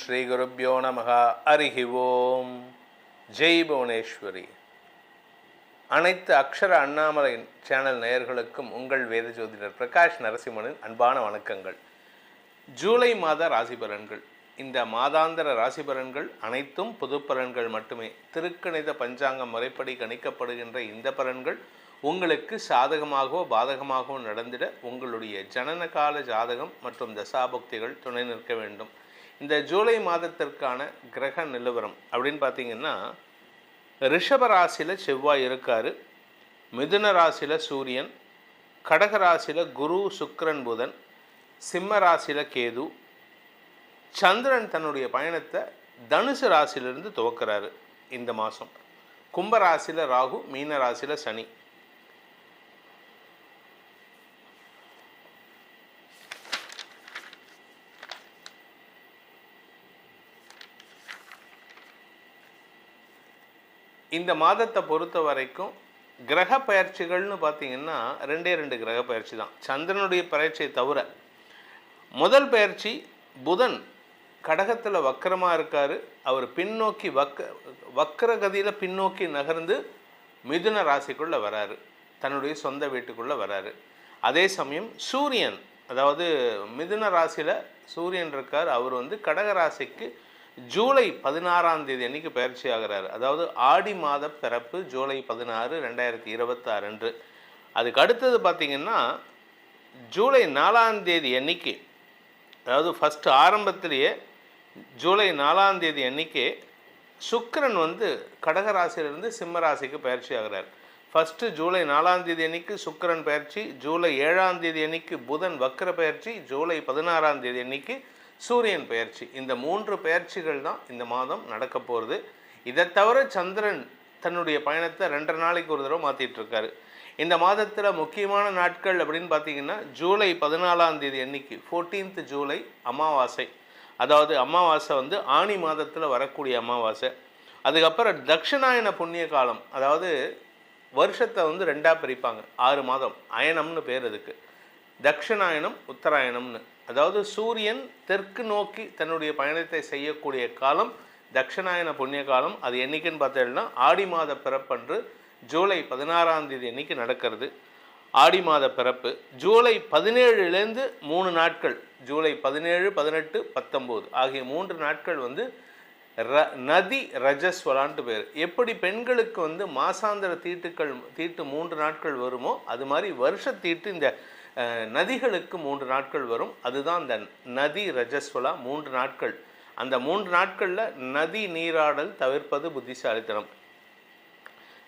ஸ்ரீ குருப்யோ நமஹ. ஹரிஹி ஓம். ஜெய் புவனேஸ்வரி. அனைத்து அக்ஷர அண்ணாமலை சேனல் நேயர்களுக்கும் உங்கள் வேத ஜோதிடர் பிரகாஷ் நரசிம்மனின் அன்பான வணக்கங்கள். ஜூலை மாத ராசி பலன்கள். இந்த மாதாந்திர ராசி பலன்கள் அனைத்தும் பொது பலன்கள் மட்டுமே. திருக்கணித பஞ்சாங்கம் முறைப்படி கணிக்கப்படுகின்ற இந்த பலன்கள் உங்களுக்கு சாதகமாகவோ பாதகமாகவோ நடந்திட உங்களுடைய ஜனன கால ஜாதகம் மற்றும் தசாபுக்திகள் துணை நிற்க வேண்டும். இந்த ஜூலை மாதத்திற்கான கிரக நிலவரம் அப்படின்னு பார்த்தீங்கன்னா, ரிஷப ராசியில் செவ்வாய் இருக்கார், மிதுன ராசியில் சூரியன், கடக ராசியில் குரு சுக்கிரன் புதன், சிம்ம ராசியில் கேது, சந்திரன் தன்னுடைய பயணத்தை தனுசு ராசியிலிருந்து துவக்கிறாரு இந்த மாதம். கும்ப ராசியில் ராகு, மீன ராசியில் சனி. இந்த மாதத்தை பொறுத்த வரைக்கும் கிரக பயிற்சிகள்னு பார்த்தீங்கன்னா ரெண்டு கிரக பயிற்சி தான். சந்திரனுடைய பயிற்சியை தவிர முதல் பயிற்சி புதன் கடகத்தில் வக்கரமாக இருக்கார். அவர் பின்னோக்கி வக்கரகதியில் பின்னோக்கி நகர்ந்து மிதுன ராசிக்குள்ளே வராரு, தன்னுடைய சொந்த வீட்டுக்குள்ளே வராரு. அதே சமயம் சூரியன், அதாவது மிதுன ராசியில் சூரியன் இருக்கார், அவர் கடக ராசிக்கு ஜூலை 16ஆம் தேதி அன்றைக்கி பயிற்சி ஆகிறார். அதாவது ஆடி மாத பிறப்பு ஜூலை 16, 2026 அன்று. அதுக்கு அடுத்தது பார்த்திங்கன்னா ஜூலை 4ஆம் தேதி அன்றைக்கி, அதாவது ஃபஸ்ட்டு ஆரம்பத்திலேயே ஜூலை 4ஆம் தேதி அன்றைக்கி சுக்கிரன் கடக ராசியிலிருந்து சிம்ம ராசிக்கு பயிற்சி ஆகிறார். ஃபஸ்ட்டு ஜூலை 4ஆம் தேதி அன்றைக்கி சுக்கிரன் பயிற்சி, ஜூலை 7ஆம் தேதி அன்றைக்கி புதன் வக்கர பயிற்சி, ஜூலை 16ஆம் தேதி அன்றைக்கி சூரியன் பயிற்சி. இந்த 3 பயிற்சிகள் தான் இந்த மாதம் நடக்க போகிறது. இதை தவிர சந்திரன் தன்னுடைய பயணத்தை 2 நாளைக்கு ஒரு தடவை மாற்றிட்டுருக்காரு. இந்த மாதத்தில் முக்கியமான நாட்கள் அப்படின்னு பார்த்தீங்கன்னா, ஜூலை 14ஆம் தேதி அன்னைக்கு 14th ஜூலை அமாவாசை. அதாவது அமாவாசை ஆனி மாதத்தில் வரக்கூடிய அமாவாசை. அதுக்கப்புறம் தட்சிணாயன புண்ணிய காலம், அதாவது வருஷத்தை 2ஆக பிரிப்பாங்க. 6 மாதம், அயனம்னு பேர் அதுக்கு. தட்சிணாயனம், உத்தராயணம்னு. அதாவது சூரியன் தெற்கு நோக்கி தன்னுடைய பயணத்தை செய்யக்கூடிய காலம் தட்சிணாயன புண்ணிய காலம். அது என்றைக்குன்னு பார்த்தீங்கன்னா ஆடி மாத பிறப்பன்று ஜூலை 16ஆம் தேதி அன்றைக்கி நடக்கிறது. ஆடி மாத பிறப்பு ஜூலை 17லேருந்து 3 நாட்கள், ஜூலை 17, 18, 19 ஆகிய 3 நாட்கள் நதி ரஜஸ்வலான்ட்டு பேர். எப்படி பெண்களுக்கு மாசாந்திர தீட்டு 3 நாட்கள் வருமோ, அது மாதிரி வருஷ தீட்டு இந்த நதிகளுக்கு 3 நாட்கள் வரும். அதுதான் அந்த நதி ரஜஸ்வலா 3 நாட்கள். அந்த 3 நாட்களில் நதி நீராடல் தவிர்ப்பது புத்திசாலித்தனம்.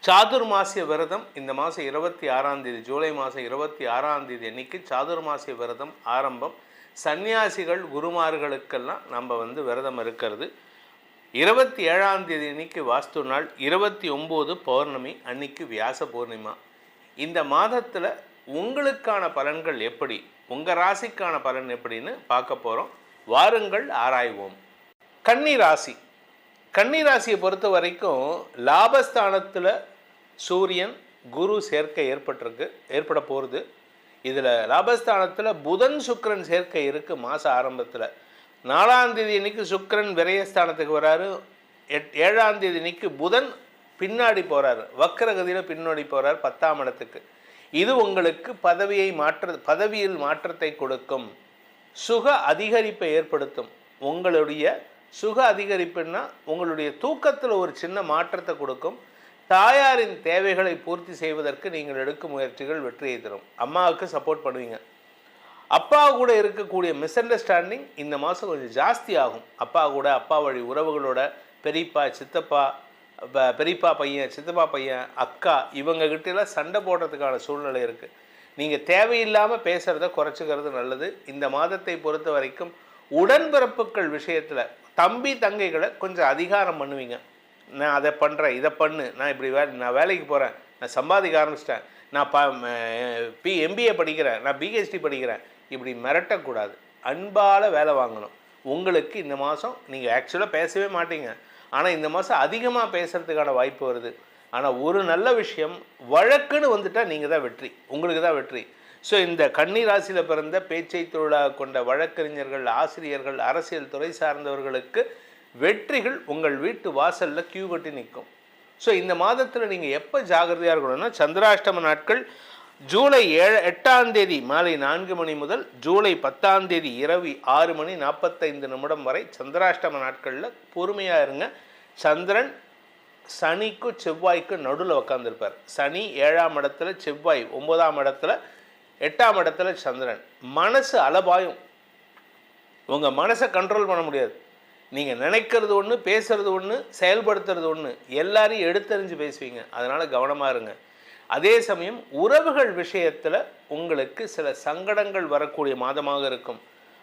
சாதுர்மாசிய விரதம் இந்த மாதம் 26ஆம் தேதி, ஜூலை மாதம் 26ஆம் தேதி அன்னைக்கு சாதுர்மாசிய விரதம் ஆரம்பம். சன்னியாசிகள் குருமார்களுக்கெல்லாம் நம்ம விரதம் இருக்கிறது. 27ஆம் தேதி அன்னைக்கு வாஸ்து நாள், 29 பௌர்ணமி அன்னைக்கு வியாச பூர்ணிமா. இந்த மாதத்தில் உங்களுக்கான பலன்கள் எப்படி, உங்கள் ராசிக்கான பலன் எப்படின்னு பார்க்க போகிறோம். வாருங்கள் ஆராய்வோம். கன்னி ராசி. கன்னி ராசியை பொறுத்த வரைக்கும் லாபஸ்தானத்தில் சூரியன் குரு சேர்க்கை ஏற்பட போகிறது. இதில் லாபஸ்தானத்தில் புதன் சுக்கிரன் சேர்க்கை இருக்குது. மாத ஆரம்பத்தில் 4ஆம் தேதி அன்னைக்கு சுக்கிரன் விரயஸ்தானத்துக்கு வராரு. 7ஆம் தேதி அன்னைக்கு புதன் பின்னாடி போகிறார், வக்கரகதியில் பின்னாடி போகிறார் 10ஆம் இடத்துக்கு. இது உங்களுக்கு பதவியில் மாற்றத்தை கொடுக்கும், சுக அதிகரிப்பை ஏற்படுத்தும். உங்களுடைய சுக அதிகரிப்புன்னா உங்களுடைய தூக்கத்தில் ஒரு சின்ன மாற்றத்தை கொடுக்கும். தாயாரின் தேவைகளை பூர்த்தி செய்வதற்கு நீங்கள் எடுக்கும் முயற்சிகள் வெற்றியை தரும். அம்மாவுக்கு சப்போர்ட் பண்ணுவீங்க. அப்பா கூட இருக்கக்கூடிய மிஸ் அண்டர்ஸ்டாண்டிங் இந்த மாதம் கொஞ்சம் ஜாஸ்தி ஆகும். அப்பா வழி உறவுகளோட, பெரியப்பா சித்தப்பா, பெரியப்பா பையன் சித்தப்பா பையன் அக்கா இவங்ககிட்டலாம் சண்டை போடுறதுக்கான சூழ்நிலை இருக்குது. நீங்கள் தேவையில்லாமல் பேசுகிறத குறைச்சிக்கிறது நல்லது. இந்த மாதத்தை பொறுத்த வரைக்கும் உடன்பிறப்புகள் விஷயத்தில் தம்பி தங்கைகளை கொஞ்சம் அதிகாரம் பண்ணுவீங்க. நான் அதை பண்ணுறேன், இதை பண்ணு, நான் இப்படி நான் வேலைக்கு போகிறேன், நான் சம்பாதிக்க ஆரம்பிச்சிட்டேன், நான் MBA படிக்கிறேன், நான் PhD படிக்கிறேன், இப்படி மிரட்டக்கூடாது. அன்பால் வேலை வாங்கணும். உங்களுக்கு இந்த மாதம் நீங்கள் ஆக்சுவலாக பேசவே மாட்டீங்க, ஆனால் இந்த மாதம் அதிகமாக பேசுகிறதுக்கான வாய்ப்பு வருது. ஆனால் ஒரு நல்ல விஷயம், வழக்குன்னு வந்துட்டால் நீங்கள் தான் வெற்றி, உங்களுக்கு தான் வெற்றி. ஸோ இந்த கன்னி ராசியில் பிறந்த பேச்சை தொழிலாக கொண்ட வழக்கறிஞர்கள், ஆசிரியர்கள், அரசியல் துறை சார்ந்தவர்களுக்கு வெற்றிகள் உங்கள் வீட்டு வாசலில் கியூ கட்டி நிற்கும். ஸோ இந்த மாதத்தில் நீங்கள் எப்போ ஜாகிரதையாக இருக்கணும்னா, சந்திராஷ்டம நாட்கள் ஜூலை 8ஆம் தேதி மாலை 4 மணி முதல் ஜூலை 10ஆம் தேதி இரவு 6 மணி 45 நிமிடம் வரை சந்திராஷ்டம நாட்களில் பொறுமையாக இருங்க. சந்திரன் சனிக்கும் செவ்வாய்க்கும் நடுவில் உட்காந்துருப்பார். சனி 7ஆம் இடத்துல, செவ்வாய் 9ஆம் இடத்துல, 8ஆம் இடத்துல சந்திரன். மனசு அலபாயும். உங்கள் மனசை கண்ட்ரோல் பண்ண முடியாது. நீங்கள் நினைக்கிறது ஒன்று, பேசுறது ஒன்று, செயல்படுத்துறது ஒன்று, எல்லாரையும் எடுத்தறிஞ்சு பேசுவீங்க. அதனால் கவனமாக இருங்க. அதே சமயம் உறவுகள் விஷயத்தில் உங்களுக்கு சில சங்கடங்கள் வரக்கூடிய மாதமாக இருக்கும்.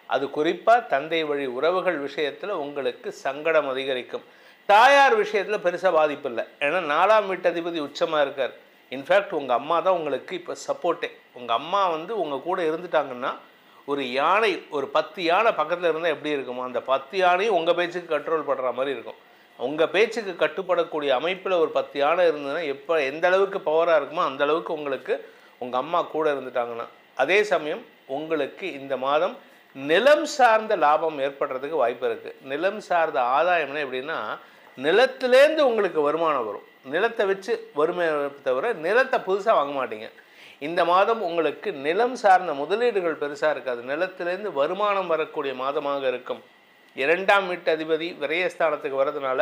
அது குறிப்பாக தந்தை வழி உறவுகள் விஷயத்தில் உங்களுக்கு சங்கடம் அதிகரிக்கும். தாயார் விஷயத்தில் பெருசாக பாதிப்பு இல்லை. ஏன்னா 4ஆம் வீட்டதிபதி உச்சமாக இருக்கார். இன்ஃபேக்ட் உங்கள் அம்மா தான் உங்களுக்கு இப்போ சப்போர்ட்டே. உங்கள் அம்மா உங்கள் கூட இருந்துட்டாங்கன்னா, ஒரு யானை, ஒரு 10 யானை பக்கத்தில் இருந்தால் எப்படி இருக்குமோ, அந்த 10 யானையும் உங்கள் பேச்சுக்கு கண்ட்ரோல் பண்ணுற மாதிரி இருக்கும். உங்கள் பேச்சுக்கு கட்டுப்படக்கூடிய அமைப்பில் ஒரு 10 யானை இருந்ததுன்னா எப்போ எந்த அளவுக்கு பவராக இருக்குமோ அந்த அளவுக்கு உங்களுக்கு உங்கள் அம்மா கூட இருந்துட்டாங்கன்னா. அதே சமயம் உங்களுக்கு இந்த மாதம் நிலம் சார்ந்த லாபம் ஏற்படுறதுக்கு வாய்ப்பு இருக்குது. நிலம் சார்ந்த ஆதாயம்னா எப்படின்னா, நிலத்திலேருந்து உங்களுக்கு வருமானம் வரும். நிலத்தை வச்சு வறுமை தவிர நிலத்தை புதுசாக வாங்க மாட்டீங்க. இந்த மாதம் உங்களுக்கு நிலம் சார்ந்த முதலீடுகள் பெருசாக இருக்காது. நிலத்திலேருந்து வருமானம் வரக்கூடிய மாதமாக இருக்கும். 2ஆம் வீட்டு அதிபதி விரயஸ்தானத்துக்கு வர்றதுனால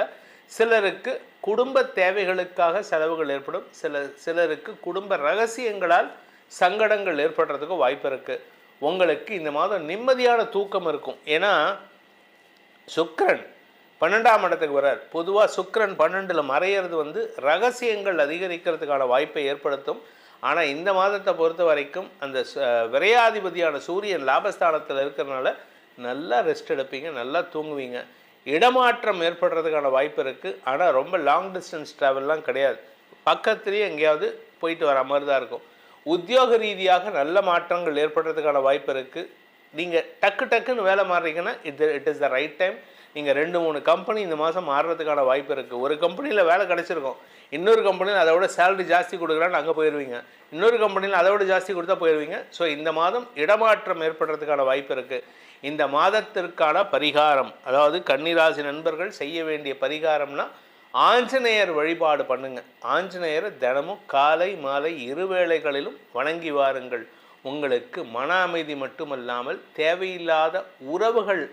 சிலருக்கு குடும்ப தேவைகளுக்காக செலவுகள் ஏற்படும். சிலருக்கு குடும்ப ரகசியங்களால் சங்கடங்கள் ஏற்படுறதுக்கு வாய்ப்பு இருக்குது. உங்களுக்கு இந்த மாதம் நிம்மதியான தூக்கம் இருக்கும். ஏன்னா சுக்கிரன் 12ஆம் இடத்துக்கு வர்றார். பொதுவாக சுக்கிரன் 12ல் மறையிறது ரகசியங்கள் அதிகரிக்கிறதுக்கான வாய்ப்பை ஏற்படுத்தும். ஆனால் இந்த மாதத்தை பொறுத்த வரைக்கும் அந்த விரையாதிபதியான சூரியன் லாபஸ்தானத்தில் இருக்கிறதுனால நல்லா ரெஸ்ட் எடுப்பீங்க, நல்லா தூங்குவீங்க. இடமாற்றம் ஏற்படுறதுக்கான வாய்ப்பு இருக்குது. ஆனால் ரொம்ப லாங் டிஸ்டன்ஸ் ட்ராவல்லாம் கிடையாது. பக்கத்துலேயே எங்கேயாவது போயிட்டு வர மாதிரி தான் இருக்கும். உத்தியோக ரீதியாக நல்ல மாற்றங்கள் ஏற்படுறதுக்கான வாய்ப்பு இருக்குது. நீங்கள் டக்குன்னு வேலை மாறுறீங்கன்னா it is the right time. நீங்கள் 2-3 கம்பெனி இந்த மாதம் மாறுறதுக்கான வாய்ப்பு இருக்குது. ஒரு கம்பெனியில் வேலை கிடச்சிருக்கும், இன்னொரு கம்பெனியில் அதை விட சேலரி ஜாஸ்தி கொடுக்குறான்னு அங்கே போயிடுவீங்க. இன்னொரு கம்பெனியில் அதை விட ஜாஸ்தி கொடுத்தா போயிடுவீங்க. ஸோ இந்த மாதம் இடமாற்றம் ஏற்படுறதுக்கான வாய்ப்பு இருக்குது. இந்த மாதத்திற்கான பரிகாரம், அதாவது கன்னிராசி நண்பர்கள் செய்ய வேண்டிய பரிகாரம்னா, ஆஞ்சநேயர் வழிபாடு பண்ணுங்க. ஆஞ்சநேயரை தினமும் காலை மாலை 2 வேளைகளிலும் வணங்கி வாருங்கள். உங்களுக்கு மன அமைதி மட்டுமல்லாமல் தேவையில்லாத உறவுகள்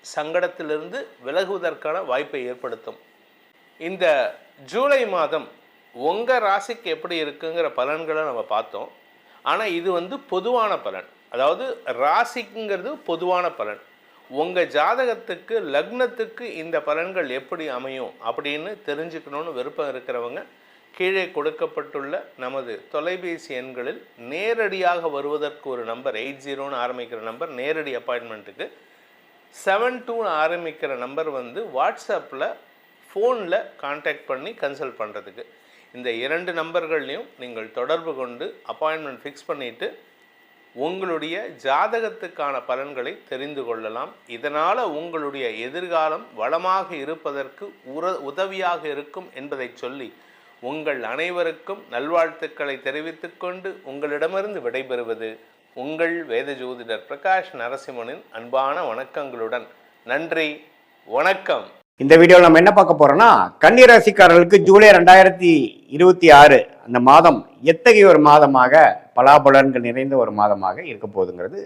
சங்கடத்திலிருந்து விலகுவதற்கான வாய்ப்பை ஏற்படுத்தும். இந்த ஜூலை மாதம் உங்கள் ராசிக்கு எப்படி இருக்குங்கிற பலன்களை நம்ம பார்த்தோம். ஆனால் இது பொதுவான பலன். அதாவது ராசிக்குங்கிறது பொதுவான பலன். உங்கள் ஜாதகத்துக்கு லக்னத்துக்கு இந்த பலன்கள் எப்படி அமையும் அப்படின்னு தெரிஞ்சுக்கணுன்னு விருப்பம் இருக்கிறவங்க கீழே கொடுக்கப்பட்டுள்ள நமது தொலைபேசி எண்களில் நேரடியாக வருவதற்கு ஒரு நம்பர் 80ன்னு ஆரம்பிக்கிற நம்பர் நேரடி அப்பாயின்மெண்ட்டுக்கு, 72 ஆரம்பிக்கிற நம்பர் வாட்ஸ்அப்பில் ஃபோனில் கான்டாக்ட் பண்ணி கன்சல்ட் பண்ணுறதுக்கு. இந்த 2 நம்பர்கள்லையும் நீங்கள் தொடர்பு கொண்டு அப்பாயின்மெண்ட் ஃபிக்ஸ் பண்ணிவிட்டு உங்களுடைய ஜாதகத்துக்கான பலன்களை தெரிந்து கொள்ளலாம். இதனால் உங்களுடைய எதிர்காலம் வளமாக இருப்பதற்கு உதவியாக இருக்கும் என்பதை சொல்லி உங்கள் அனைவருக்கும் நல்வாழ்த்துக்களை தெரிவித்துக்கொண்டு உங்களிடமிருந்து விடைபெறுவது உங்கள் வேத ஜோதிடர் பிரகாஷ் நரசிம்மனின் அன்பான வணக்கங்களுடன். நன்றி, வணக்கம். இந்த வீடியோவில் நம்ம என்ன பார்க்க போறோம்னா, கன்னி ராசிக்காரர்களுக்கு ஜூலை 2026 அந்த மாதம் எத்தகைய ஒரு மாதமாக, பலாபலன்கள் நிறைந்த ஒரு மாதமாக இருக்க போகுதுங்கிறது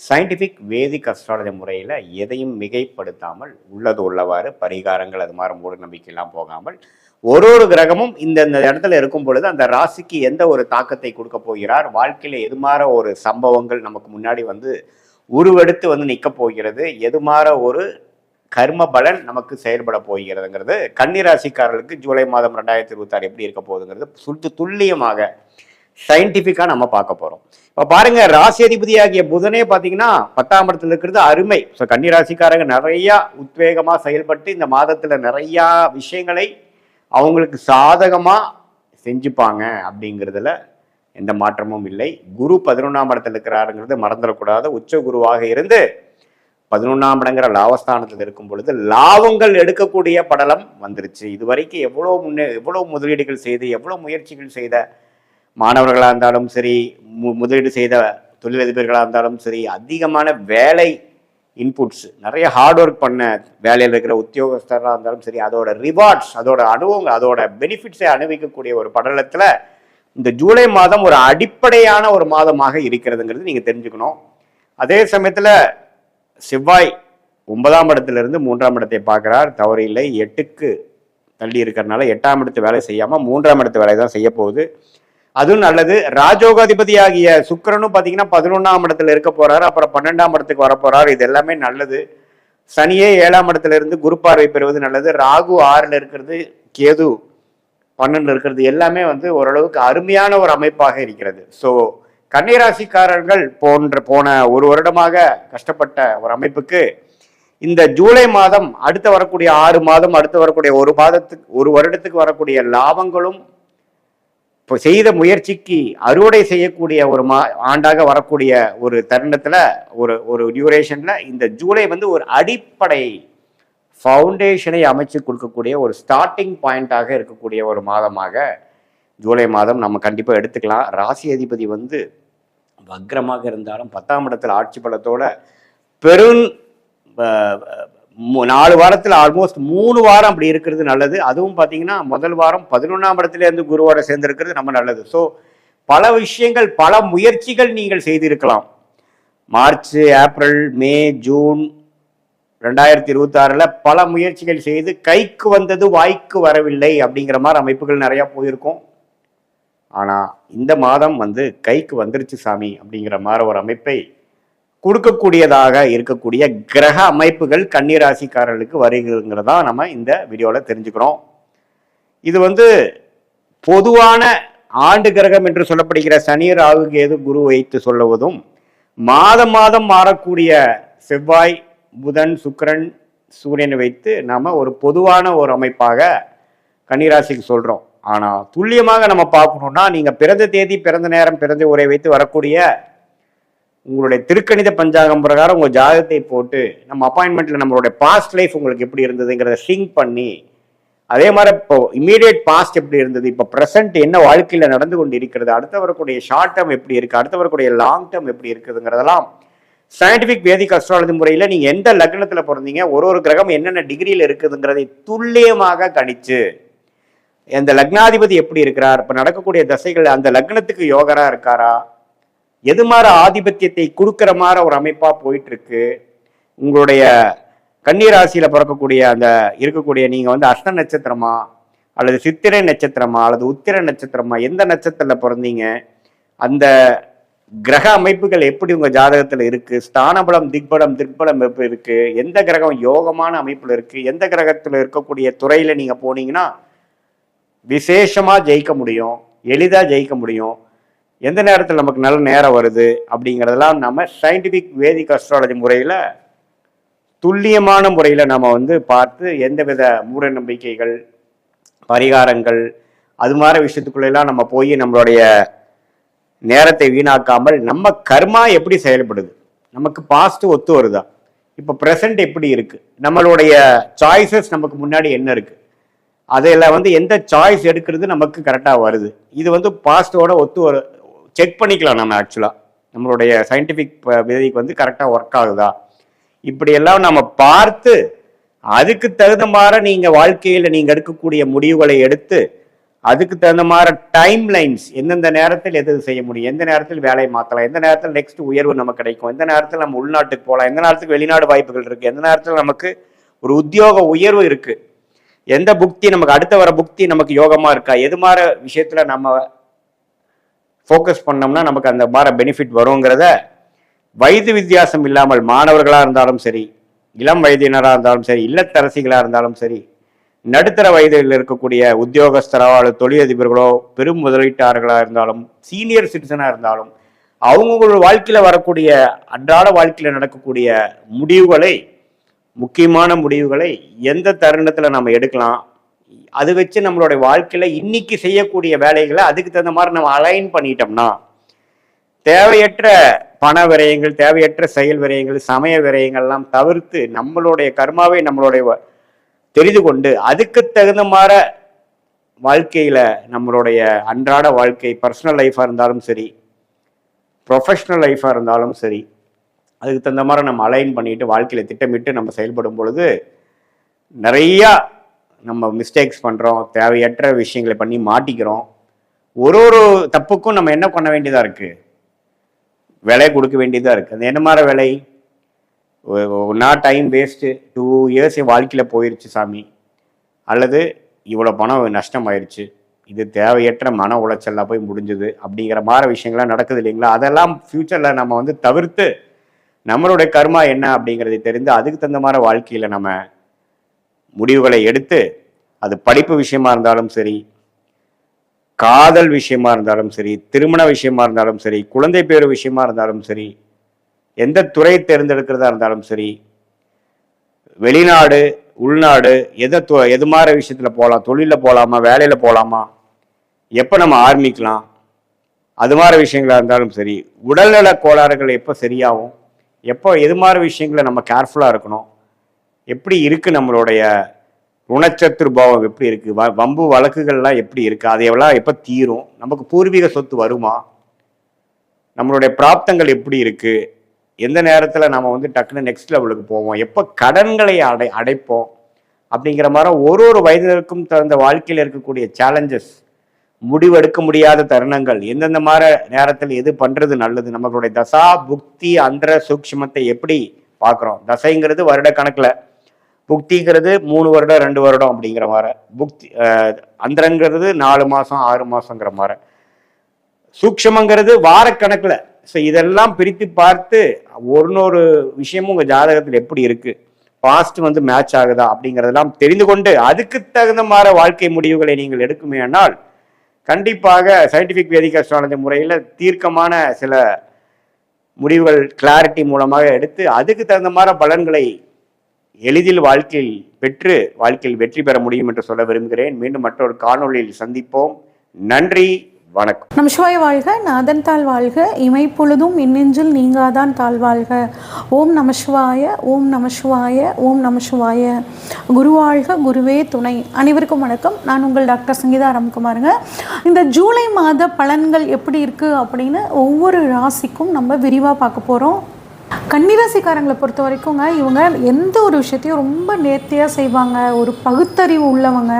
சயின்டிஃபிக் வேதிக் அஸ்ட்ராலஜி முறையில் எதையும் மிகைப்படுத்தாமல் உள்ளது உள்ளவாறு பரிகாரங்கள் அது மாதிரி மூட நம்பிக்கையெல்லாம் போகாமல் ஒரு கிரகமும் இந்த இடத்துல இருக்கும் பொழுது அந்த ராசிக்கு எந்த ஒரு தாக்கத்தை கொடுக்க போகிறார், வாழ்க்கையில் எது மாதிரி ஒரு சம்பவங்கள் நமக்கு முன்னாடி உருவெடுத்து நிற்க போகிறது, எது மாதிரி ஒரு கர்ம பலன் நமக்கு செயல்பட போகிறதுங்கிறது கன்னிராசிக்காரர்களுக்கு ஜூலை மாதம் 2026 எப்படி இருக்க போகுதுங்கிறது துல்லியமாக சயின்டிஃபிக்காக நம்ம பார்க்க போகிறோம். இப்போ பாருங்க, ராசி அதிபதியாகிய புதனே பார்த்தீங்கன்னா 10ஆம் இடத்துல இருக்கிறது அருமை. ஸோ கன்னிராசிக்காரங்க நிறையா உத்வேகமாக செயல்பட்டு இந்த மாதத்தில் நிறையா விஷயங்களை அவங்களுக்கு சாதகமாக செஞ்சுப்பாங்க அப்படிங்கிறதுல எந்த மாற்றமும் இல்லை. குரு 11ஆம் இடத்துல இருக்கிறாருங்கிறது மறந்துடக்கூடாது. உச்ச குருவாக இருந்து 11ஆம் இடங்கிற லாபஸ்தானத்தில் இருக்கும் பொழுது லாபங்கள் எடுக்கக்கூடிய படலம் வந்துருச்சு. இதுவரைக்கும் எவ்வளோ முதலீடுகள் செய்து எவ்வளோ முயற்சிகள் செய்த மாணவர்களாக இருந்தாலும் சரி, முதலீடு செய்த தொழிலதிபர்களாக இருந்தாலும் சரி, அதிகமான வேலை இன்புட்ஸ், நிறைய ஹார்ட் ஒர்க் பண்ண வேலையில் இருக்கிற உத்தியோகஸ்தராக இருந்தாலும் சரி, அதோட ரிவார்ட்ஸ், அதோட அனுபவங்கள், அதோட பெனிஃபிட்ஸை அனுபவிக்கக்கூடிய ஒரு படலத்தில் இந்த ஜூலை மாதம் ஒரு அடிப்படையான ஒரு மாதமாக இருக்கிறதுங்கிறது நீங்கள் தெரிஞ்சுக்கணும். அதே சமயத்தில் செவ்வாய் 9ஆம் இடத்திலிருந்து 3ஆம் இடத்தை பார்க்குறார், தவறு இல்லை. 8க்கு தள்ளி இருக்கிறதுனால 8ஆம் இடத்து வேலை செய்யாமல் 3ஆம் இடத்து வேலை தான் செய்ய போகுது. அதுவும் நல்லது. ராஜோகாதிபதி ஆகிய சுக்கிரனும் பார்த்தீங்கன்னா 11ஆம் இடத்துல இருக்க போறாரு, அப்புறம் 12ஆம் இடத்துக்கு வர போறாரு. இது எல்லாமே நல்லது. சனியே 7ஆம் இடத்துல இருந்து குரு பார்வை பெறுவது நல்லது. ராகு 6ல் இருக்கிறது, கேது 12 இருக்கிறது, எல்லாமே ஓரளவுக்கு அருமையான ஒரு அமைப்பாக இருக்கிறது. ஸோ கன்னிராசிக்காரர்கள் போன ஒரு வருடமாக கஷ்டப்பட்ட ஒரு அமைப்புக்கு இந்த ஜூலை மாதம், அடுத்து வரக்கூடிய 6 மாதம், அடுத்து வரக்கூடிய ஒரு வருடத்துக்கு வரக்கூடிய லாபங்களும், இப்போ செய்த முயற்சிக்கு அறுவடை செய்யக்கூடிய ஒரு ஆண்டாக வரக்கூடிய ஒரு தருணத்துல, ஒரு டியூரேஷன்ல இந்த ஜூலை ஒரு அடிப்படை ஃபவுண்டேஷனை அமைச்சு கொடுக்கக்கூடிய ஒரு ஸ்டார்டிங் பாயிண்டாக இருக்கக்கூடிய ஒரு மாதமாக ஜூலை மாதம் நம்ம கண்டிப்பாக எடுத்துக்கலாம். ராசி அதிபதி வக்ரமாக இருந்தாலும் 10ஆம் இடத்துல ஆட்சி பலத்தோட பெரும் 4 வாரத்தில் ஆல்மோஸ்ட் 3 வாரம் அப்படி இருக்கிறது நல்லது. அதுவும் பார்த்தீங்கன்னா முதல் வாரம் 11ஆம் இடத்துல இருந்து குருவோட சேர்ந்திருக்கிறது நம்ம நல்லது. ஸோ பல விஷயங்கள், பல முயற்சிகள் நீங்கள் செய்திருக்கலாம். மார்ச், ஏப்ரல், மே, ஜூன் 2026 பல முயற்சிகள் செய்து கைக்கு வந்தது வாய்க்கு வரவில்லை அப்படிங்கிற மாதிரி அமைப்புகள் நிறையா போயிருக்கும். ஆனால் இந்த மாதம் கைக்கு வந்துருச்சு சாமி அப்படிங்கிற மாதிரி ஒரு அமைப்பை கொடுக்கக்கூடியதாக இருக்கக்கூடிய கிரக அமைப்புகள் கன்னிராசிக்காரர்களுக்கு வருகிறதுங்கிறதா நம்ம இந்த வீடியோவில் தெரிஞ்சுக்கிறோம். இது பொதுவான ஆண்டு கிரகம் என்று சொல்லப்படுகிற சனி, ராகு, கேது, குரு வைத்து சொல்லுவதும், மாதம் மாதம் மாறக்கூடிய செவ்வாய், புதன், சுக்கிரன், சூரியனை வைத்து நாம ஒரு பொதுவான ஒரு அமைப்பாக கன்னிராசிக்கு சொல்றோம். ஆனால் துல்லியமாக நம்ம பார்க்கணும்னா, நீங்கள் பிறந்த தேதி, பிறந்த நேரம், பிறந்த உரை வைத்து வரக்கூடிய உங்களுடைய திருக்கணித பஞ்சாங்கம் பிரகாரம் உங்கள் ஜாதகத்தை போட்டு நம்ம அப்பாயின்மெண்ட்டில் நம்மளுடைய பாஸ்ட் லைஃப் உங்களுக்கு எப்படி இருந்ததுங்கிறத சிங்க் பண்ணி, அதே மாதிரி இப்போ இமீடியட் பாஸ்ட் எப்படி இருந்தது, இப்போ ப்ரெசென்ட் என்ன வாழ்க்கையில் நடந்து கொண்டு இருக்கிறது, அடுத்து வரக்கூடிய ஷார்ட் டேர்ம் எப்படி இருக்குது, அடுத்து வரக்கூடிய லாங் டேர்ம் எப்படி இருக்குதுங்கிறதெல்லாம் சயின்டிஃபிக் வேதிக் அஸ்ட்ராலஜி முறையில் நீங்கள் எந்த லக்னத்தில் பிறந்தீங்க, ஒரு கிரகம் என்னென்ன டிகிரியில் இருக்குதுங்கிறதை துல்லியமாக கணிச்சு, அந்த லக்னாதிபதி எப்படி இருக்கிறார், இப்போ நடக்கக்கூடிய தசைகள் அந்த லக்னத்துக்கு யோகரா இருக்காரா, எது மாதிரி ஆதிபத்தியத்தை கொடுக்குற மாதிரி ஒரு அமைப்பா போயிட்டு இருக்கு, உங்களுடைய கன்னிராசியில பிறக்கக்கூடிய அந்த இருக்கக்கூடிய நீங்க அஷ்ட நட்சத்திரமா அல்லது சித்திரை நட்சத்திரமா அல்லது உத்திர நட்சத்திரமா, எந்த நட்சத்திரத்துல பிறந்தீங்க, அந்த கிரக அமைப்புகள் எப்படி உங்க ஜாதகத்துல இருக்கு, ஸ்தானபலம், திக்பலம் எப்படி இருக்கு, எந்த கிரகம் யோகமான அமைப்புல இருக்கு, எந்த கிரகத்துல இருக்கக்கூடிய துறையில நீங்க போனீங்கன்னா விசேஷமா ஜெயிக்க முடியும், எளிதா ஜெயிக்க முடியும், எந்த நேரத்தில் நமக்கு நல்ல நேரம் வருது அப்படிங்கிறதெல்லாம் நம்ம சயின்டிஃபிக் வேதிக் அஸ்ட்ராலஜி முறையில் துல்லியமான முறையில் நம்ம பார்த்து எந்தவித மூட நம்பிக்கைகள், பரிகாரங்கள், அது மாதிரி விஷயத்துக்குள்ளெல்லாம் நம்ம போய் நம்மளுடைய நேரத்தை வீணாக்காமல் நம்ம கர்மா எப்படி செயல்படுது, நமக்கு பாஸ்ட் ஒத்து வருதா, இப்போ ப்ரெசண்ட் எப்படி இருக்கு, நம்மளுடைய சாய்ஸஸ் நமக்கு முன்னாடி என்ன இருக்கு, அதில் எந்த சாய்ஸ் எடுக்கிறது நமக்கு கரெக்டாக வருது, இது பாஸ்டோட ஒத்து செக் பண்ணிக்கலாம். நம்ம ஆக்சுவலாக நம்மளுடைய சயின்டிஃபிக் வேதிக்கு கரெக்டாக ஒர்க் ஆகுதா, இப்படியெல்லாம் நம்ம பார்த்து அதுக்கு தகுந்த மாதிரி நீங்கள் வாழ்க்கையில் நீங்கள் எடுக்கக்கூடிய முடிவுகளை எடுத்து அதுக்கு தகுந்த மாதிரி டைம் லைன்ஸ், எந்தெந்த நேரத்தில் எது செய்ய முடியும், எந்த நேரத்தில் வேலையை மாற்றலாம், எந்த நேரத்தில் நெக்ஸ்ட் உயர்வு நமக்கு கிடைக்கும், எந்த நேரத்தில் நம்ம உள்நாட்டுக்கு போகலாம், எந்த நேரத்துக்கு வெளிநாடு வாய்ப்புகள் இருக்குது, எந்த நேரத்தில் நமக்கு ஒரு உத்தியோக உயர்வு இருக்குது, எந்த புக்தி நமக்கு அடுத்த வர புக்தி நமக்கு யோகமாக இருக்கா, எது மாதிரி விஷயத்தில் நம்ம ஃபோக்கஸ் பண்ணோம்னா நமக்கு அந்த மாதிரி பெனிஃபிட் வருங்கிறத வயது வித்தியாசம் இல்லாமல் மாணவர்களாக இருந்தாலும் சரி, இளம் வயதினராக இருந்தாலும் சரி, இல்லத்தரசிகளாக இருந்தாலும் சரி, நடுத்தர வயதில் இருக்கக்கூடிய உத்தியோகஸ்தரோ அல்லது தொழிலதிபர்களோ, பெரும் முதலீட்டாளர்களாக இருந்தாலும், சீனியர் சிட்டிசனாக இருந்தாலும், அவங்களோட வாழ்க்கையில் வரக்கூடிய அன்றாட வாழ்க்கையில் நடக்கக்கூடிய முடிவுகளை, முக்கியமான முடிவுகளை எந்த தருணத்தில் நம்ம எடுக்கலாம், அது வச்சு நம்மளுடைய வாழ்க்கையில இன்னைக்கு செய்யக்கூடிய வேலைகளை அதுக்கு தகுந்த மாதிரி நம்ம அலைன் பண்ணிட்டோம்னா தேவையற்ற பண விரயங்கள், தேவையற்ற செயல் விரயங்கள், சமய விரயங்கள்லாம் தவிர்த்து நம்மளுடைய கர்மாவை நம்மளுடைய தெரிந்து கொண்டு அதுக்கு தகுந்த மாதிரி வாழ்க்கையில நம்மளுடைய அன்றாட வாழ்க்கை, பர்சனல் லைஃபா இருந்தாலும் சரி, ப்ரொஃபஷ்னல் லைஃபாக இருந்தாலும் சரி, அதுக்கு தகுந்த மாதிரி நம்ம அலைன் பண்ணிட்டு வாழ்க்கையில் திட்டமிட்டு நம்ம செயல்படும் பொழுது நிறையா நம்ம மிஸ்டேக்ஸ் பண்ணுறோம், தேவையற்ற விஷயங்களை பண்ணி மாட்டிக்கிறோம். ஒரு தப்புக்கும் நம்ம என்ன பண்ண வேண்டியதாக இருக்குது, விலை கொடுக்க வேண்டியதாக இருக்குது. அது என்ன மாதிரி விலை? ஒன்றா டைம் வேஸ்ட்டு, 2 years என் வாழ்க்கையில் போயிடுச்சு சாமி, அல்லது இவ்வளோ பணம் நஷ்டமாயிருச்சு, இது தேவையற்ற மன உளைச்சல்லாம் போய் முடிஞ்சுது அப்படிங்கிற மாதிரி விஷயங்கள்லாம் நடக்குது இல்லைங்களா? அதெல்லாம் ஃப்யூச்சரில் நம்ம வந்து தவிர்த்து நம்மளுடைய கர்மா என்ன அப்படிங்கிறதை தெரிந்து அதுக்கு தகுந்த மாதிரி வாழ்க்கையில் நம்ம முடிவுகளை எடுத்து, அது படிப்பு விஷயமா இருந்தாலும் சரி, காதல் விஷயமா இருந்தாலும் சரி, திருமண விஷயமா இருந்தாலும் சரி, குழந்தை பேரு விஷயமா இருந்தாலும் சரி, எந்த துறை தேர்ந்தெடுக்கிறதா இருந்தாலும் சரி, வெளிநாடு உள்நாடு எது மாதிரி விஷயத்தில் போகலாம், தொழிலில் போகலாமா, வேலையில் போகலாமா, எப்போ நம்ம ஆரம்பிக்கலாம், அது மாதிரி விஷயங்களாக இருந்தாலும் சரி, உடல்நல கோளாறுகள் எப்போ சரியாகும், எப்போ எது மாதிரி விஷயங்களை நம்ம கேர்ஃபுல்லாக இருக்கணும், எப்படி இருக்குது நம்மளுடைய குணச்சத்துருபாவம் எப்படி இருக்குது, வம்பு வழக்குகள்லாம் எப்படி இருக்குது, அதையெல்லாம் எப்போ தீரும், நமக்கு பூர்வீக சொத்து வருமா, நம்மளுடைய பிராப்தங்கள் எப்படி இருக்குது, எந்த நேரத்தில் நம்ம வந்து டக்குன்னு நெக்ஸ்ட் லெவலுக்கு போவோம், எப்போ கடன்களை அடைப்போம் அப்படிங்கிற மாதிரி ஒரு வயதிற்கும் தகுந்த வாழ்க்கையில் இருக்கக்கூடிய சேலஞ்சஸ், முடிவெடுக்க முடியாத தருணங்கள், எந்தெந்த மாதிரி நேரத்தில் எது பண்ணுறது நல்லது, நம்மளுடைய தசா புக்தி அந்தர சூக்ஷ்மத்தை எப்படி பார்க்குறோம். தசைங்கிறது வருட கணக்கில், புக்திங்கிறது 3 வருடம் 2 வருடம் அப்படிங்கிற மாதிரி, புக்தி அந்தரங்கிறது 4 மாதம் 6 மாதங்கிற மாதிரி, சூக்ஷ்மங்கிறது வாரக்கணக்கில். ஸோ இதெல்லாம் பிரித்து பார்த்து ஒரு விஷயமும் உங்கள் ஜாதகத்தில் எப்படி இருக்குது, பாஸ்ட் வந்து மேட்ச் ஆகுதா அப்படிங்கிறதெல்லாம் தெரிந்து கொண்டு அதுக்கு தகுந்த மாதிரி வாழ்க்கை முடிவுகளை நீங்கள் எடுக்குமேயானால் கண்டிப்பாக சயின்டிஃபிக் வேதிக் அஸ்ட்ராலஜி முறையில் தீர்க்கமான சில முடிவுகள் கிளாரிட்டி மூலமாக எடுத்து அதுக்கு தகுந்த மாதிரி பலன்களை எளிதில் வாழ்க்கையில் பெற்று வாழ்க்கையில் வெற்றி பெற முடியும் என்று சொல்ல விரும்புகிறேன். மீண்டும் மற்றொரு காணொளியில் சந்திப்போம். நன்றி, வணக்கம். நமசிவாய வாழ்க, நாதன் தாழ் வாழ்க, இமைப்பொழுதும் இன்னெஞ்சில் நீங்காதான் தாழ்வாழ்க. ஓம் நமசிவாய, ஓம் நமசிவாய, ஓம் நமசிவாய. குருவாழ்க, குருவே துணை. அனைவருக்கும் வணக்கம். நான் உங்கள் டாக்டர் சங்கீதா ராம்குமாருங்க. இந்த ஜூலை மாத பலன்கள் எப்படி இருக்குது அப்படின்னு ஒவ்வொரு ராசிக்கும் நம்ம விரிவாக பார்க்க போகிறோம். கன்னிராசிக்காரங்களை பொறுத்த வரைக்குங்க, இவங்க எந்த ஒரு விஷயத்தையும் ரொம்ப நேர்த்தியாக செய்வாங்க. ஒரு பகுத்தறிவு உள்ளவங்க,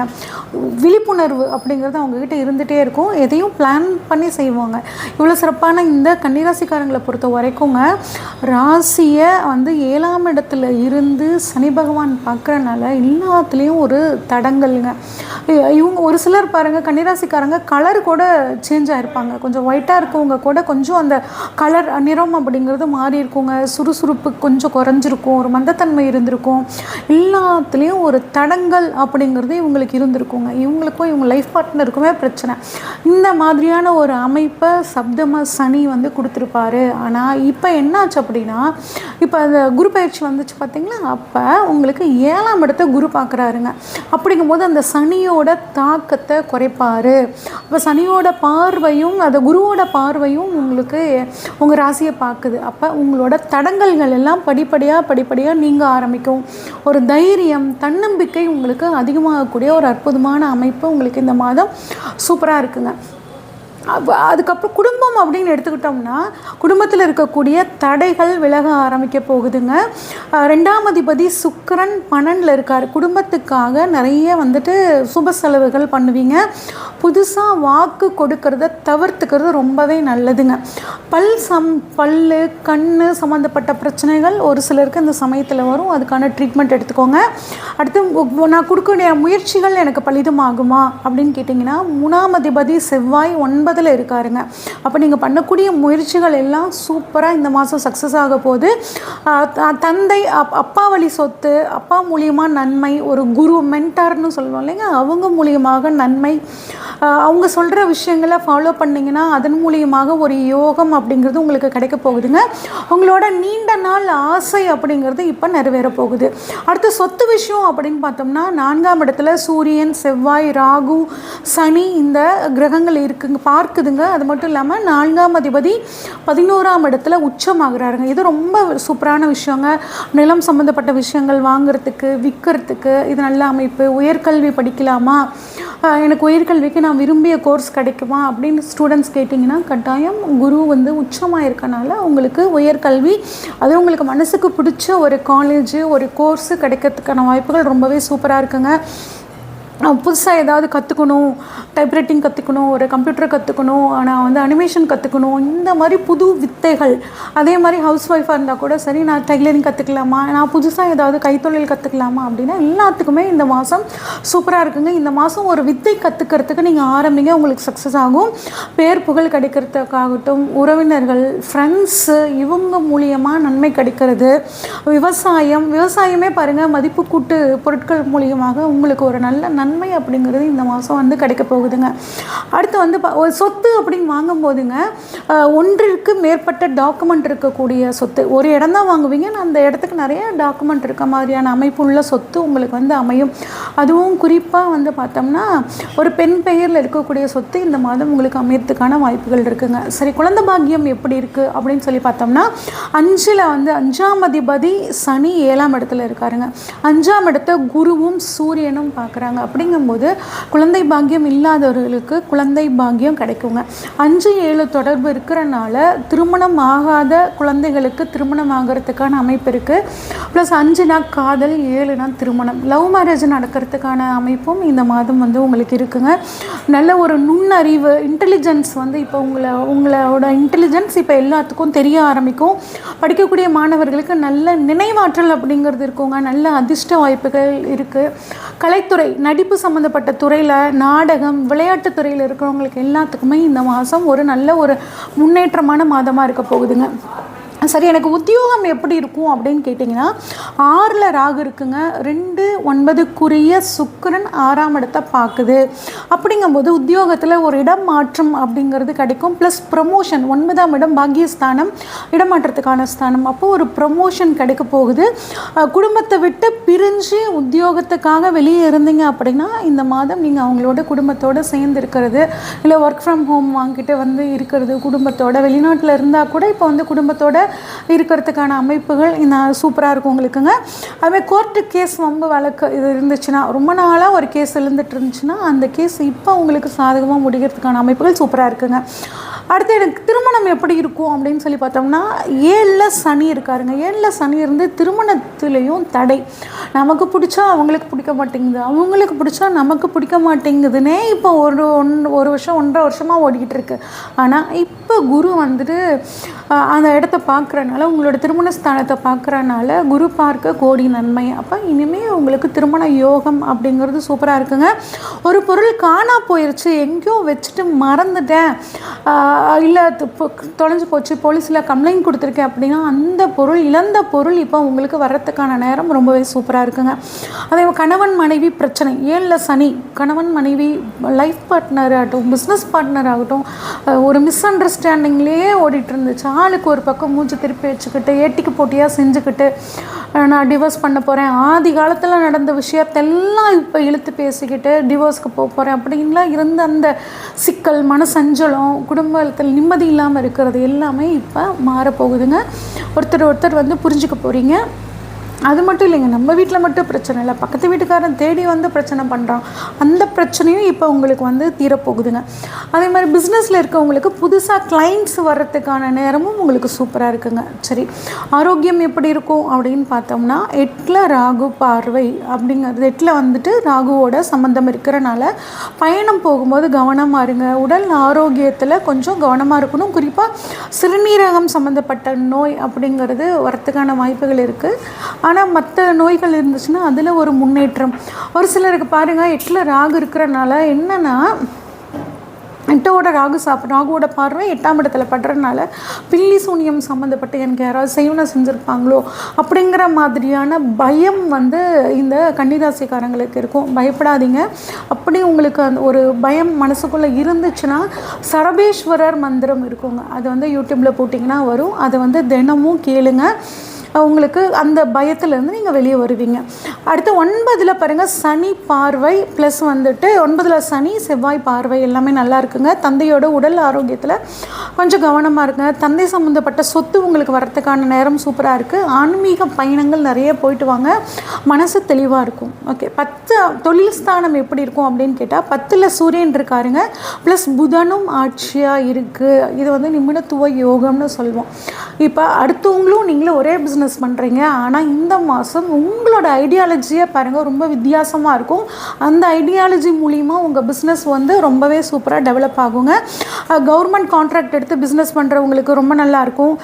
விழிப்புணர்வு அப்படிங்கிறது அவங்கக்கிட்ட இருந்துகிட்டே இருக்கும். எதையும் பிளான் பண்ணி செய்வாங்க. இவ்வளோ சிறப்பான இந்த கன்னிராசிக்காரங்களை பொறுத்த வரைக்குங்க, ராசியை வந்து 7ஆம் இடத்துல இருந்து சனி பகவான் பார்க்குறனால எல்லாத்துலேயும் ஒரு தடங்கல்ங்க. இவங்க ஒரு சிலர் பாருங்கள், கன்னிராசிக்காரங்க கலர் கூட சேஞ்ச் ஆகிருப்பாங்க. கொஞ்சம் ஒயிட்டாக இருக்கவங்க கூட கொஞ்சம் அந்த கலர் நிறம் அப்படிங்கிறது மாறி இருக்குங்க. சுறுசுறுப்பு கொஞ்சம் குறைஞ்சிருக்கும், ஒரு மந்தத்தன்மை இருந்திருக்கும். எல்லாத்துலேயும் ஒரு தடங்கல் அப்படிங்கிறது இவங்களுக்கு இருந்திருக்குங்க. இவங்களுக்கும் இவங்க லைஃப் பார்ட்னருக்குமே பிரச்சனை. இந்த மாதிரியான ஒரு அமைப்பை சப்தம சனி வந்து கொடுத்துருப்பாரு. ஆனால் இப்போ என்னாச்சு அப்படின்னா, இப்போ அந்த குரு பயிற்சி வந்துச்சு பார்த்தீங்களா, அப்போ உங்களுக்கு 7ஆம் இடத்த குரு பார்க்குறாருங்க. அப்படிங்கும்போது அந்த சனியோட தாக்கத்தை குறைப்பார். அப்போ சனியோட பார்வையும் அந்த குருவோட பார்வையும் உங்களுக்கு உங்கள் ராசியை பார்க்குது. அப்போ உங்களோட தடங்கல்கள் எல்லாம் படிப்படியாக நீங்க ஆரம்பிக்கும். ஒரு தைரியம், தன்னம்பிக்கை உங்களுக்கு அதிகமாகக்கூடிய ஒரு அற்புதமான அமைப்பு உங்களுக்கு இந்த மாதம் சூப்பராக இருக்குங்க. அதுக்கப்புறம் குடும்பம் அப்படின்னு எடுத்துக்கிட்டோம்னா, குடும்பத்தில் இருக்கக்கூடிய தடைகள் விலக ஆரம்பிக்க போகுதுங்க. 2ஆம் அதிபதி சுக்கிரன் 12ல் இருக்கார். குடும்பத்துக்காக நிறைய வந்துட்டு சுப செலவுகள் பண்ணுவீங்க. புதுசாக வாக்கு கொடுக்கறத தவிர்த்துக்கிறது ரொம்பவே நல்லதுங்க. பல்லு கண் சம்மந்தப்பட்ட பிரச்சனைகள் ஒரு சிலருக்கு இந்த சமயத்தில் வரும். அதுக்கான ட்ரீட்மெண்ட் எடுத்துக்கோங்க. அடுத்து நான் கொடுக்கக்கூடிய முயற்சிகள் எனக்கு பலிதமாகுமா அப்படின்னு கேட்டிங்கன்னா, 3ஆம் அதிபதி செவ்வாய் 9ல் இருக்காருங்க. அப்போ நீங்கள் பண்ணக்கூடிய முயற்சிகள் எல்லாம் சூப்பராக இந்த மாதம் சக்ஸஸ் ஆக போகுது. தந்தை அப்பா வழி சொத்து, அப்பா மூலியமாக நன்மை, ஒரு குரு மென்டார்னு சொல்லுவோம் இல்லைங்க, அவங்க மூலியமாக நன்மை, அவங்க சொல்கிற விஷயங்களை ஃபாலோ பண்ணிங்கன்னா அதன் மூலியமாக ஒரு யோகம் அப்படிங்கிறது உங்களுக்கு கிடைக்க போகுதுங்க. உங்களோட நீண்ட நாள் ஆசை அப்படிங்கிறது இப்போ நிறைவேற போகுது. அடுத்து சொத்து விஷயம் அப்படின்னு பார்த்தோம்னா, 4ஆம் இடத்துல சூரியன், செவ்வாய், ராகு, சனி இந்த கிரகங்கள் இருக்குங்க பார்க்குதுங்க. அது மட்டும் இல்லாமல் 4ஆம் அதிபதி 11ஆம் இடத்துல உச்சமாகிறாருங்க. இது ரொம்ப சூப்பரான விஷயங்க. நிலம் சம்மந்தப்பட்ட விஷயங்கள் வாங்கிறதுக்கு, விற்கிறதுக்கு இது நல்ல அமைப்பு. உயர்கல்வி படிக்கலாமா, எனக்கு உயர்கல்விக்கு நான் விரும்பிய கோர்ஸ் கிடைக்குமா அப்படின்னு ஸ்டூடெண்ட்ஸ் கேட்டிங்கன்னா கட்டாயம் குரு வந்து உச்சமாக இருக்கனால உங்களுக்கு உயர்கல்வி அது உங்களுக்கு மனசுக்கு பிடிச்ச ஒரு காலேஜ் ஒரு கோர்ஸு கிடைக்கிறதுக்கான வாய்ப்புகள் ரொம்பவே சூப்பராக இருக்குங்க. புதுசாக ஏதாவது கற்றுக்கணும், டைப்ரைட்டிங் கற்றுக்கணும், ஒரு கம்ப்யூட்டர் கற்றுக்கணும், நான் வந்து அனிமேஷன் கற்றுக்கணும், இந்த மாதிரி புது வித்தைகள். அதே மாதிரி ஹவுஸ் ஒய்ஃபாக இருந்தால் கூட சரி, நான் டைலரிங் கற்றுக்கலாமா, நான் புதுசாக ஏதாவது கைத்தொழில் கற்றுக்கலாமா அப்படின்னா எல்லாத்துக்குமே இந்த மாதம் சூப்பராக இருக்குங்க. இந்த மாதம் ஒரு வித்தை கற்றுக்கிறதுக்கு நீங்கள் ஆரம்பிங்க, உங்களுக்கு சக்ஸஸ் ஆகும். பேர் புகழ் கிடைக்கிறதுக்காகட்டும், உறவினர்கள், ஃப்ரெண்ட்ஸு இவங்க மூலியமாக நன்மை கிடைக்கிறது. விவசாயமே பாருங்கள், மதிப்பு கூட்டு பொருட்கள் மூலியமாக உங்களுக்கு ஒரு நல்ல நன்மை அப்படிங்கிறது இந்த மாதம் வந்து கிடைக்க போகுதுங்க. அடுத்து வந்து ஒரு சொத்து அப்படின்னு வாங்கும்போதுங்க ஒன்றிற்கு மேற்பட்ட டாக்குமெண்ட் இருக்கக்கூடிய சொத்து. ஒரு இடம் தான் வாங்குவீங்க, அந்த இடத்துக்கு நிறைய டாக்குமெண்ட் இருக்க மாதிரியான அமைப்பு உள்ள சொத்து உங்களுக்கு வந்து அமையும். அதுவும் குறிப்பாக வந்து பார்த்தோம்னா ஒரு பெண் பெயரில் இருக்கக்கூடிய சொத்து இந்த மாதம் உங்களுக்கு அமையறதுக்கான வாய்ப்புகள் இருக்குங்க. சரி, குழந்தை பாக்கியம் எப்படி இருக்குது அப்படின்னு சொல்லி பார்த்தோம்னா 5ல் வந்து 5ஆம் அதிபதி சனி 7ஆம் இடத்துல இருக்காருங்க. 5ஆம் இடத்தை குருவும் சூரியனும் பார்க்குறாங்க. அப்படிங்கும்போது குழந்தை பாக்கியம் இல்லாதவர்களுக்கு குழந்தை பாக்கியம் கிடைக்குங்க. 5-7 தொடர்பு இருக்கிறனால திருமணம் ஆகாத குழந்தைகளுக்கு திருமணம் ஆகிறதுக்கான அமைப்பு இருக்குது. ப்ளஸ் 5னா காதல், 7னா திருமணம், லவ் மேரேஜ் நடக்கிறதுக்கான அமைப்பும் இந்த மாதம் வந்து உங்களுக்கு இருக்குங்க. நல்ல ஒரு நுண்ணறிவு, இன்டெலிஜென்ஸ் வந்து இப்போ உங்களோட இன்டெலிஜென்ஸ் இப்போ எல்லாத்துக்கும் தெரிய ஆரம்பிக்கும். படிக்கக்கூடிய மாணவர்களுக்கு நல்ல நினைவாற்றல் அப்படிங்கிறது இருக்குங்க. நல்ல அதிர்ஷ்ட வாய்ப்புகள் இருக்குது. கலைத்துறை, நடிப்பு சம்மந்தப்பட்ட துறையில், நாடகம், விளையாட்டு துறையில் இருக்கிறவங்களுக்கு எல்லாத்துக்குமே இந்த மாதம் ஒரு நல்ல ஒரு முன்னேற்றமான மாதமாக இருக்க போகுதுங்க. சரி, எனக்கு உத்தியோகம் எப்படி இருக்கும் அப்படின்னு கேட்டிங்கன்னா 6ல் ராகு இருக்குங்க. 2-9க்குரிய சுக்கிரன் 6ஆம் இடத்தை பார்க்குது. அப்படிங்கும்போது உத்தியோகத்தில் ஒரு இடம் மாற்றம் அப்படிங்கிறது கிடைக்கும். ப்ளஸ் ப்ரமோஷன், 9ஆம் இடம் பாக்கியஸ்தானம், இடமாற்றத்துக்கான ஸ்தானம். அப்போது ஒரு ப்ரமோஷன் கிடைக்க போகுது. குடும்பத்தை விட்டு பிரிஞ்சு உத்தியோகத்துக்காக வெளியே இருந்தீங்க அப்படின்னா இந்த மாதம் நீங்கள் அவங்களோட குடும்பத்தோடு சேர்ந்து இருக்கிறது, இல்லை ஒர்க் ஃப்ரம் ஹோம் வாங்கிட்டு வந்து இருக்கிறது குடும்பத்தோட, வெளிநாட்டில் இருந்தால் கூட இப்போ வந்து குடும்பத்தோட இருக்கிறதுக்கான அமைப்புகள் இந்த சூப்பராக இருக்கும் உங்களுக்குங்க. அதுமாதிரி கோர்ட்டு கேஸ், வம்பு வழக்கு இது இருந்துச்சுன்னா, ரொம்ப நாளாக ஒரு கேஸ் இருந்துட்டு இருந்துச்சுன்னா அந்த கேஸ் இப்போ உங்களுக்கு சாதகமாக முடிகிறதுக்கான அமைப்புகள் சூப்பராக இருக்குங்க. அடுத்து எனக்கு திருமணம் எப்படி இருக்கும் அப்படின்னு சொல்லி பார்த்தோம்னா 7ல் சனி இருக்காருங்க. 7ல் சனி இருந்து திருமணத்துலேயும் தடை. நமக்கு பிடிச்சா அவங்களுக்கு பிடிக்க மாட்டேங்குது, அவங்களுக்கு பிடிச்சா நமக்கு பிடிக்க மாட்டேங்குதுன்னே இப்போ ஒரு வருஷம் 1.5 வருஷமாக ஓடிக்கிட்டு இருக்கு. ஆனால் இப்போ குரு வந்துட்டு அந்த இடத்த பார்க்குறனால, உங்களோட திருமண ஸ்தானத்தை பார்க்குறனால, குரு பார்க்க கோடி நன்மை. அப்போ இனிமேல் உங்களுக்கு திருமண யோகம் அப்படிங்கிறது சூப்பராக இருக்குங்க. ஒரு பொருள் காணா போயிடுச்சு, எங்கேயோ வச்சுட்டு மறந்துட்டேன், இல்லை தொலைஞ்சு போச்சு, போலீஸில் கம்ப்ளைண்ட் கொடுத்துருக்கேன் அப்படின்னா அந்த பொருள், இழந்த பொருள் இப்போ உங்களுக்கு வர்றதுக்கான நேரம் ரொம்பவே சூப்பராக இருக்குங்க. அதே கணவன் மனைவி பிரச்சனை, 7ல் சனி, கணவன் மனைவி, லைஃப் பார்ட்னர் ஆகட்டும், பிஸ்னஸ் பார்ட்னர் ஆகட்டும், ஒரு மிஸ் அண்டர்ஸ்டாண்டிங்லேயே ஓடிட்டு இருந்துச்சு. ஆளுக்கு ஒரு பக்கம் மூஞ்சி திருப்பி வச்சுக்கிட்டு, ஏட்டிக்கு போட்டியாக செஞ்சுக்கிட்டு, நான் டிவோர்ஸ் பண்ண போகிறேன், ஆதி காலத்தில் நடந்த விஷயத்தெல்லாம் இப்போ இழுத்து பேசிக்கிட்டு டிவோர்ஸ்க்கு போகிறேன் அப்படின்லாம் இருந்த அந்த சிக்கல், மனசஞ்சலம், குடும்பத்தில் நிம்மதி இல்லாமல் இருக்கிறது எல்லாமே இப்போ மாறப்போகுதுங்க. ஒருத்தர் வந்து புரிஞ்சுக்க போகிறீங்க. அது மட்டும் இல்லைங்க, நம்ம வீட்டில் மட்டும் பிரச்சனை இல்லை, பக்கத்து வீட்டுக்காரன் தேடி வந்து பிரச்சனை பண்ணுறான், அந்த பிரச்சனையும் இப்போ உங்களுக்கு வந்து தீரப்போகுதுங்க. அதே மாதிரி பிஸ்னஸில் இருக்கவங்களுக்கு புதுசாக கிளைண்ட்ஸ் வர்றதுக்கான நேரமும் உங்களுக்கு சூப்பராக இருக்குங்க. சரி, ஆரோக்கியம் எப்படி இருக்கும் அப்படின்னு பார்த்தோம்னா 8ல் ராகு பார்வை அப்படிங்கிறது, 8ல் வந்துட்டு ராகுவோட சம்மந்தம் இருக்கிறனால பயணம் போகும்போது கவனமாக இருங்க. உடல் ஆரோக்கியத்தில் கொஞ்சம் கவனமாக இருக்கணும். குறிப்பாக சிறுநீரகம் சம்மந்தப்பட்ட நோய் அப்படிங்கிறது வரத்துக்கான வாய்ப்புகள் இருக்குது. ஆனால் மற்ற நோய்கள் இருந்துச்சுன்னா அதில் ஒரு முன்னேற்றம். ஒரு சிலருக்கு பாருங்கள் 8ல் ராகு இருக்கிறனால என்னென்னா, 8ஓட ராகுவோட பார்வை 8ஆம் இடத்துல படுறதுனால பில்லி சூனியம் சம்மந்தப்பட்டு எனக்கு யாராவது செய்வனை செஞ்சுருப்பாங்களோ அப்படிங்கிற மாதிரியான பயம் வந்து இந்த கன்னிராசிக்காரங்களுக்கு இருக்கும். பயப்படாதீங்க. அப்படி உங்களுக்கு அந்த ஒரு பயம் மனசுக்குள்ளே இருந்துச்சுன்னா சரபேஸ்வரர் மந்திரம் இருக்குங்க, அது வந்து யூடியூப்பில் போட்டிங்கன்னா வரும், அதை வந்து தினமும் கேளுங்க. உங்களுக்கு அந்த பயத்துலேருந்து நீங்கள் வெளியே வருவீங்க. அடுத்து 9ல் பாருங்கள் சனி பார்வை ப்ளஸ் வந்துட்டு 9ல் சனி செவ்வாய் பார்வை எல்லாமே நல்லா இருக்குங்க. தந்தையோட உடல் ஆரோக்கியத்தில் கொஞ்சம் கவனமாக இருக்குங்க. தந்தை சம்மந்தப்பட்ட சொத்து உங்களுக்கு வரத்துக்கான நேரம் சூப்பராக இருக்குது. ஆன்மீக பயணங்கள் நிறைய போயிட்டு வாங்க, மனசு தெளிவாக இருக்கும். ஓகே, 10 தொழில் ஸ்தானம் எப்படி இருக்கும் அப்படின்னு கேட்டால் 10ல் சூரியன் இருக்காருங்க, ப்ளஸ் புதனும் ஆட்சியாக இருக்குது. இது வந்து நிமிடத்துவ யோகம்னு சொல்லுவோம். இப்போ அடுத்தவங்களும் நீங்களும் ஒரே பிஸ்னஸ் பண்ணுறீங்க, ஆனால் இந்த மாதம் உங்களோட ஐடியாலஜியை பாருங்கள் ரொம்ப வித்தியாசமாக இருக்கும். அந்த ஐடியாலஜி மூலிமா உங்கள் பிஸ்னஸ் வந்து ரொம்பவே சூப்பராக டெவலப் ஆகுங்க. கவர்மெண்ட் கான்ட்ராக்ட் எடுத்து பிஸ்னஸ் பண்ணுறவங்களுக்கு ரொம்ப நல்லாயிருக்கும்.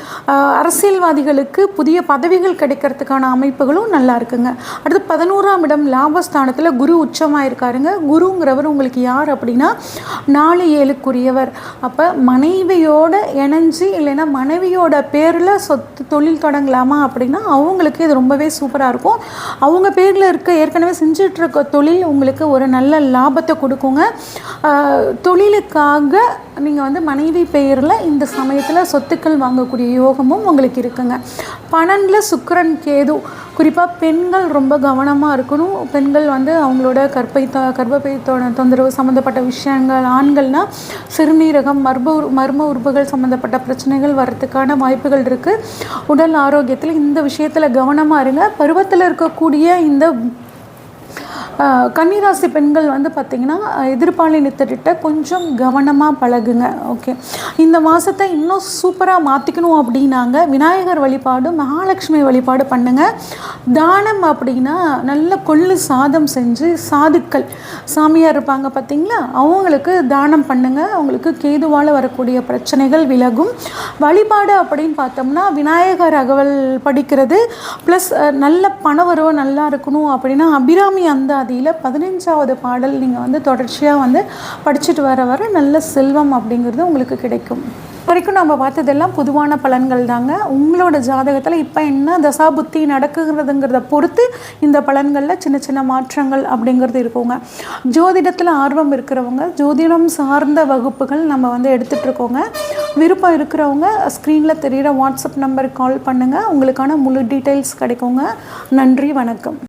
அரசியல்வாதிகளுக்கு புதிய பதவிகள் கிடைக்கிறதுக்கான அமைப்புகளும் நல்லா இருக்குங்க. அடுத்து 11ஆம் இடம் லாபஸ்தானத்தில் குரு உச்சமாக இருக்காருங்க. குருங்கிறவர் உங்களுக்கு யார் அப்படின்னா 4-7க்குரியவர். அப்போ மனைவியோட இணைஞ்சு இல்லைன்னா மனைவியோட பேரில் சொத்து தொழில் தொடங்கலாமா அப்படின்னா அவங்களுக்கு இது ரொம்பவே சூப்பராக இருக்கும். அவங்க பேரில் இருக்க ஏற்கனவே செஞ்சிட்ருக்க தொழில் உங்களுக்கு ஒரு நல்ல லாபத்தை கொடுக்குங்க. தொழிலுக்காக நீங்கள் வந்து மனைவி பெயரில் இந்த சமயத்தில் சொத்துக்கள் வாங்கக்கூடிய யோகமும் உங்களுக்கு இருக்குங்க. 12ல் சுக்கிரன் கேது. குறிப்பாக பெண்கள் ரொம்ப கவனமாக இருக்கணும். பெண்கள் வந்து அவங்களோட கர்ப்பப்பை தொந்தரவு சம்மந்தப்பட்ட விஷயங்கள், ஆண்கள்னால் சிறுநீரகம் மர்ம உறுப்புகள் சம்மந்தப்பட்ட பிரச்சனைகள் வர்றதுக்கான வாய்ப்புகள் இருக்குது. உடல் ஆரோக்கியத்தில் இந்த விஷயத்தில் கவனமாக இருங்க. பருவத்தில் இருக்கக்கூடிய இந்த கன்னிராசி பெண்கள் வந்து பார்த்திங்கன்னா எதிர்பாலினத்திட்ட கொஞ்சம் கவனமாக பழகுங்க. ஓகே, இந்த மாதத்தை இன்னும் சூப்பராக மாற்றிக்கணும் அப்படின்னாங்க விநாயகர் வழிபாடு, மகாலட்சுமி வழிபாடு பண்ணுங்கள். தானம் அப்படின்னா நல்ல கொள்ளு சாதம் செஞ்சு சாதுக்கள் சாமியார் இருப்பாங்க பார்த்திங்களா, அவங்களுக்கு தானம் பண்ணுங்கள். அவங்களுக்கு கேதுவால் வரக்கூடிய பிரச்சனைகள் விலகும். வழிபாடு அப்படின்னு பார்த்தோம்னா விநாயகர் அகவல் படிக்கிறது ப்ளஸ் நல்ல பணவரவு நல்லா இருக்கணும் அப்படின்னா அபிராமி அந்த 15வது பாடல் நீங்கள் வந்து தொடர்ச்சியாக வந்து படிச்சுட்டு வர நல்ல செல்வம் அப்படிங்கிறது உங்களுக்கு கிடைக்கும். வரைக்கும் நம்ம பார்த்ததெல்லாம் பொதுவான பலன்கள் தாங்க. உங்களோட ஜாதகத்தில் இப்போ என்ன தசாபுத்தி நடக்குங்கிறதுங்கிறத பொறுத்து இந்த பலன்களில் சின்ன சின்ன மாற்றங்கள் அப்படிங்கிறது இருக்குங்க. ஜோதிடத்தில் ஆர்வம் இருக்கிறவங்க ஜோதிடம் சார்ந்த வகுப்புகள் நம்ம வந்து எடுத்துகிட்ருக்கோங்க. விருப்பம் இருக்கிறவங்க ஸ்க்ரீனில் தெரிகிற வாட்ஸ்அப் நம்பருக்கு கால் பண்ணுங்கள், உங்களுக்கான முழு டீட்டெயில்ஸ் கிடைக்குங்க. நன்றி, வணக்கம்.